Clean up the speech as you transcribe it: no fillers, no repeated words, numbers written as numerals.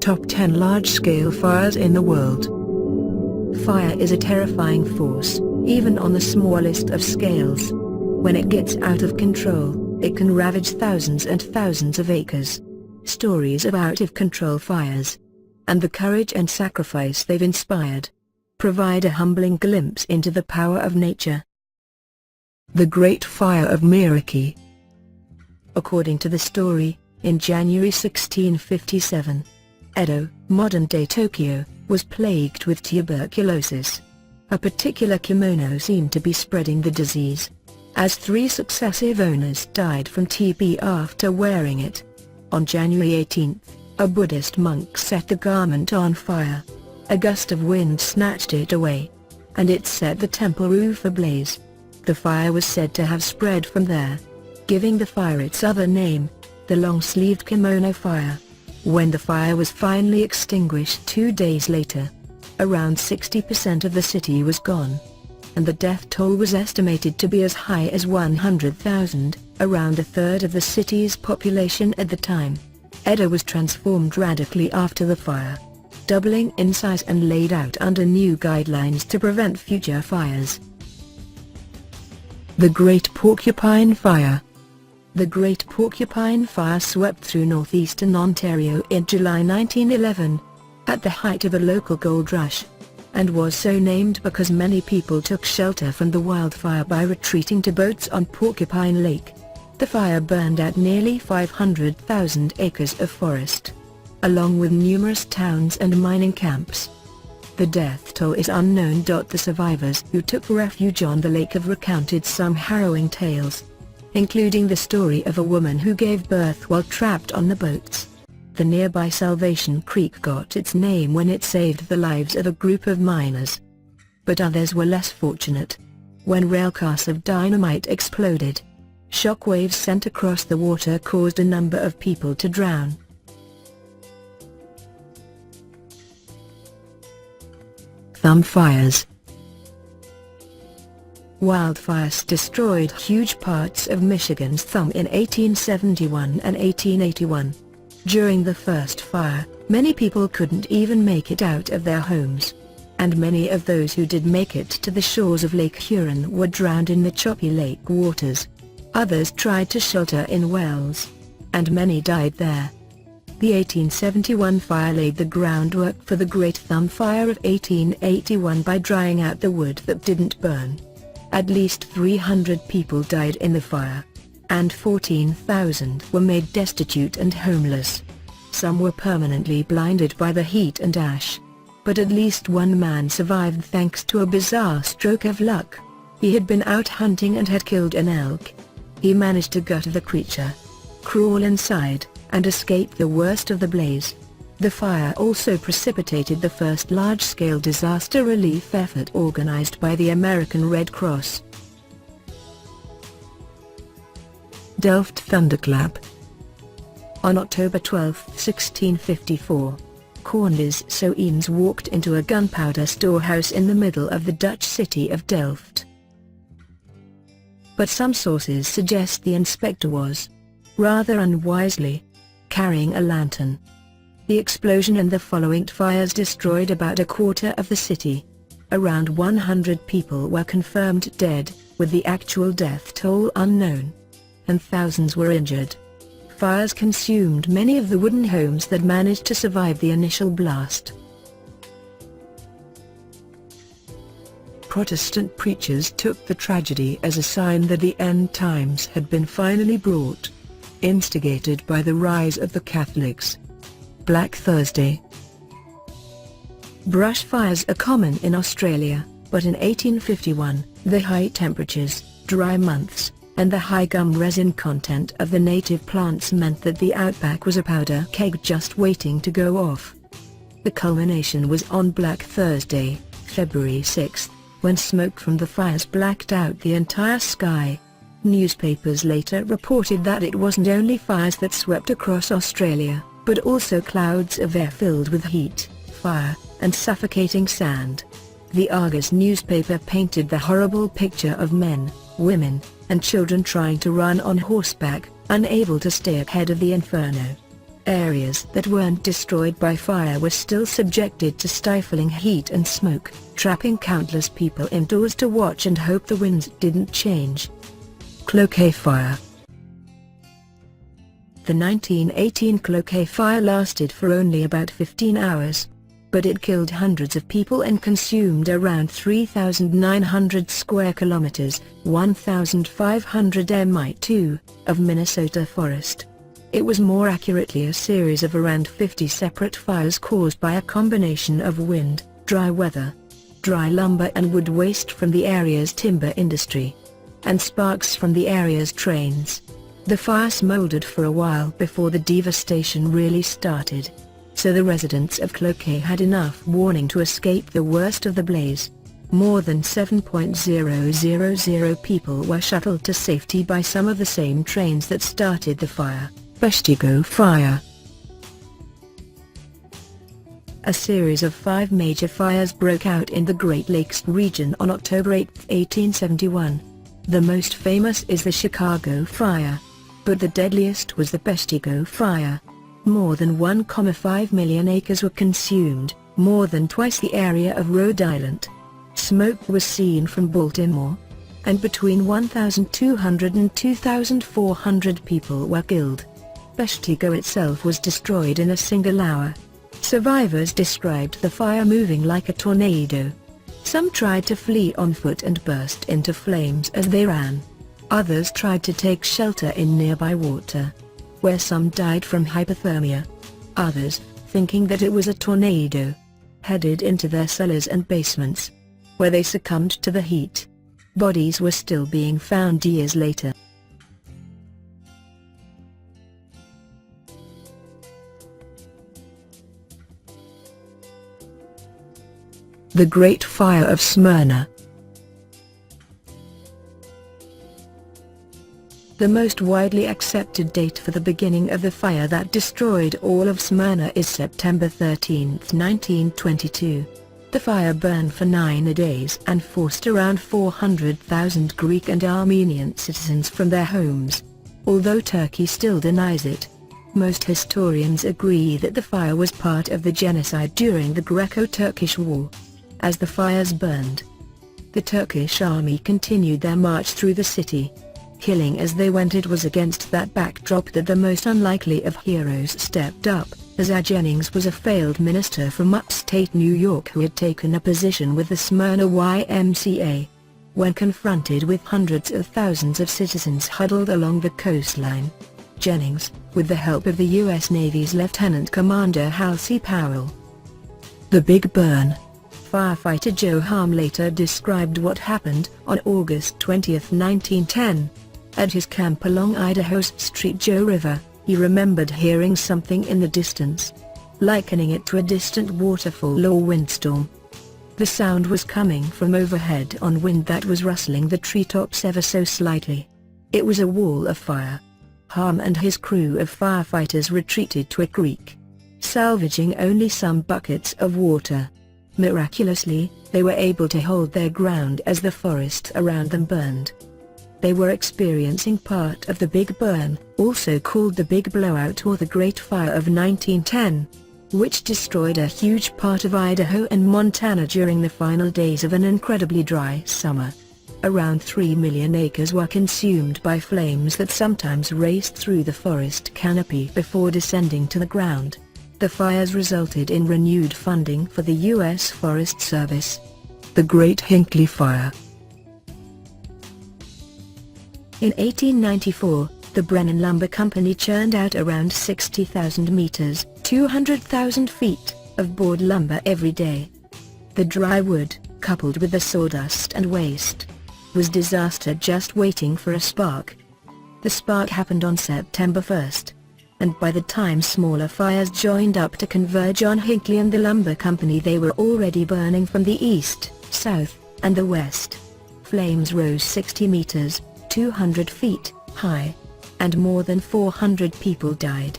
Top 10 Large-Scale Fires in the World. Fire is a terrifying force, even on the smallest of scales. When it gets out of control, it can ravage thousands and thousands of acres. Stories of out-of-control fires, and the courage and sacrifice they've inspired, provide a humbling glimpse into the power of nature. The Great Fire of Meraki. According to the story, in January 1657, Edo, modern-day Tokyo, was plagued with tuberculosis. A particular kimono seemed to be spreading the disease, as 3 successive owners died from TB after wearing it. On January 18, a Buddhist monk set the garment on fire. A gust of wind snatched it away, and it set the temple roof ablaze. The fire was said to have spread from there, giving the fire its other name, the long-sleeved kimono fire. When the fire was finally extinguished 2 days later, around 60% of the city was gone, and the death toll was estimated to be as high as 100,000, around a third of the city's population at the time. Edo was transformed radically after the fire, doubling in size and laid out under new guidelines to prevent future fires. The Great Porcupine Fire. The Great Porcupine Fire swept through northeastern Ontario in July 1911, at the height of a local gold rush, and was so named because many people took shelter from the wildfire by retreating to boats on Porcupine Lake. The fire burned out nearly 500,000 acres of forest, along with numerous towns and mining camps. The death toll is unknown. The survivors who took refuge on the lake have recounted some harrowing tales, including the story of a woman who gave birth while trapped on the boats. The nearby Salvation Creek got its name when it saved the lives of a group of miners. But others were less fortunate. When railcars of dynamite exploded, shockwaves sent across the water caused a number of people to drown. Thumb fires. Wildfires destroyed huge parts of Michigan's Thumb in 1871 and 1881. During the first fire, many people couldn't even make it out of their homes, and many of those who did make it to the shores of Lake Huron were drowned in the choppy lake waters. Others tried to shelter in wells, and many died there. The 1871 fire laid the groundwork for the Great Thumb Fire of 1881 by drying out the wood that didn't burn. At least 300 people died in the fire, and 14,000 were made destitute and homeless. Some were permanently blinded by the heat and ash, but at least one man survived thanks to a bizarre stroke of luck. He had been out hunting and had killed an elk. He managed to gut the creature, crawl inside, and escape the worst of the blaze. The fire also precipitated the first large-scale disaster relief effort organized by the American Red Cross. Delft Thunderclap. On October 12, 1654, Cornelis Soeens walked into a gunpowder storehouse in the middle of the Dutch city of Delft. But some sources suggest the inspector was, rather unwisely, carrying a lantern. The explosion and the following fires destroyed about a quarter of the city. Around 100 people were confirmed dead, with the actual death toll unknown, and thousands were injured. Fires consumed many of the wooden homes that managed to survive the initial blast. Protestant preachers took the tragedy as a sign that the end times had been finally brought, instigated by the rise of the Catholics. Black Thursday. Brush fires are common in Australia, but in 1851, the high temperatures, dry months, and the high gum resin content of the native plants meant that the outback was a powder keg just waiting to go off. The culmination was on Black Thursday, February 6, when smoke from the fires blacked out the entire sky. Newspapers later reported that it wasn't only fires that swept across Australia, but also clouds of air filled with heat, fire, and suffocating sand. The Argus newspaper painted the horrible picture of men, women, and children trying to run on horseback, unable to stay ahead of the inferno. Areas that weren't destroyed by fire were still subjected to stifling heat and smoke, trapping countless people indoors to watch and hope the winds didn't change. Cloquet Fire. The 1918 Cloquet Fire lasted for only about 15 hours. But it killed hundreds of people and consumed around 3,900 square kilometers, 1,500 mi², of Minnesota forest. It was more accurately a series of around 50 separate fires caused by a combination of wind, dry weather, dry lumber and wood waste from the area's timber industry, and sparks from the area's trains. The fire smoldered for a while before the devastation really started. So the residents of Cloquet had enough warning to escape the worst of the blaze. More than 7,000 people were shuttled to safety by some of the same trains that started the fire. Peshtigo Fire. A series of 5 major fires broke out in the Great Lakes region on October 8, 1871. The most famous is the Chicago Fire. But the deadliest was the Peshtigo Fire. More than 1.5 million acres were consumed, more than twice the area of Rhode Island. Smoke was seen from Baltimore, and between 1,200 and 2,400 people were killed. Peshtigo itself was destroyed in a single hour. Survivors described the fire moving like a tornado. Some tried to flee on foot and burst into flames as they ran. Others tried to take shelter in nearby water, where some died from hypothermia. Others, thinking that it was a tornado, headed into their cellars and basements, where they succumbed to the heat. Bodies were still being found years later. The Great Fire of Smyrna. The most widely accepted date for the beginning of the fire that destroyed all of Smyrna is September 13, 1922. The fire burned for 9 days and forced around 400,000 Greek and Armenian citizens from their homes. Although Turkey still denies it, most historians agree that the fire was part of the genocide during the Greco-Turkish War. As the fires burned, the Turkish army continued their march through the city, killing as they went. It was against that backdrop that the most unlikely of heroes stepped up. Isaiah Jennings was a failed minister from upstate New York who had taken a position with the Smyrna YMCA. When confronted with hundreds of thousands of citizens huddled along the coastline, Jennings, with the help of the U.S. Navy's Lieutenant Commander Hal C. Powell. The Big Burn. Firefighter Joe Harm later described what happened on August 20, 1910. At his camp along Idaho's Street Joe River, he remembered hearing something in the distance, likening it to a distant waterfall or windstorm. The sound was coming from overhead on wind that was rustling the treetops ever so slightly. It was a wall of fire. Harm and his crew of firefighters retreated to a creek, salvaging only some buckets of water. Miraculously, they were able to hold their ground as the forest around them burned. They were experiencing part of the Big Burn, also called the Big Blowout or the Great Fire of 1910, which destroyed a huge part of Idaho and Montana during the final days of an incredibly dry summer. Around 3 million acres were consumed by flames that sometimes raced through the forest canopy before descending to the ground. The fires resulted in renewed funding for the U.S. Forest Service. The Great Hinckley Fire. In 1894, the Brennan Lumber Company churned out around 60,000 meters, 200,000 feet, of board lumber every day. The dry wood, coupled with the sawdust and waste, was disaster just waiting for a spark. The spark happened on September 1st. And by the time smaller fires joined up to converge on Hinckley and the lumber company, they were already burning from the east, south, and the west. Flames rose 60 meters, 200 feet, high, and more than 400 people died.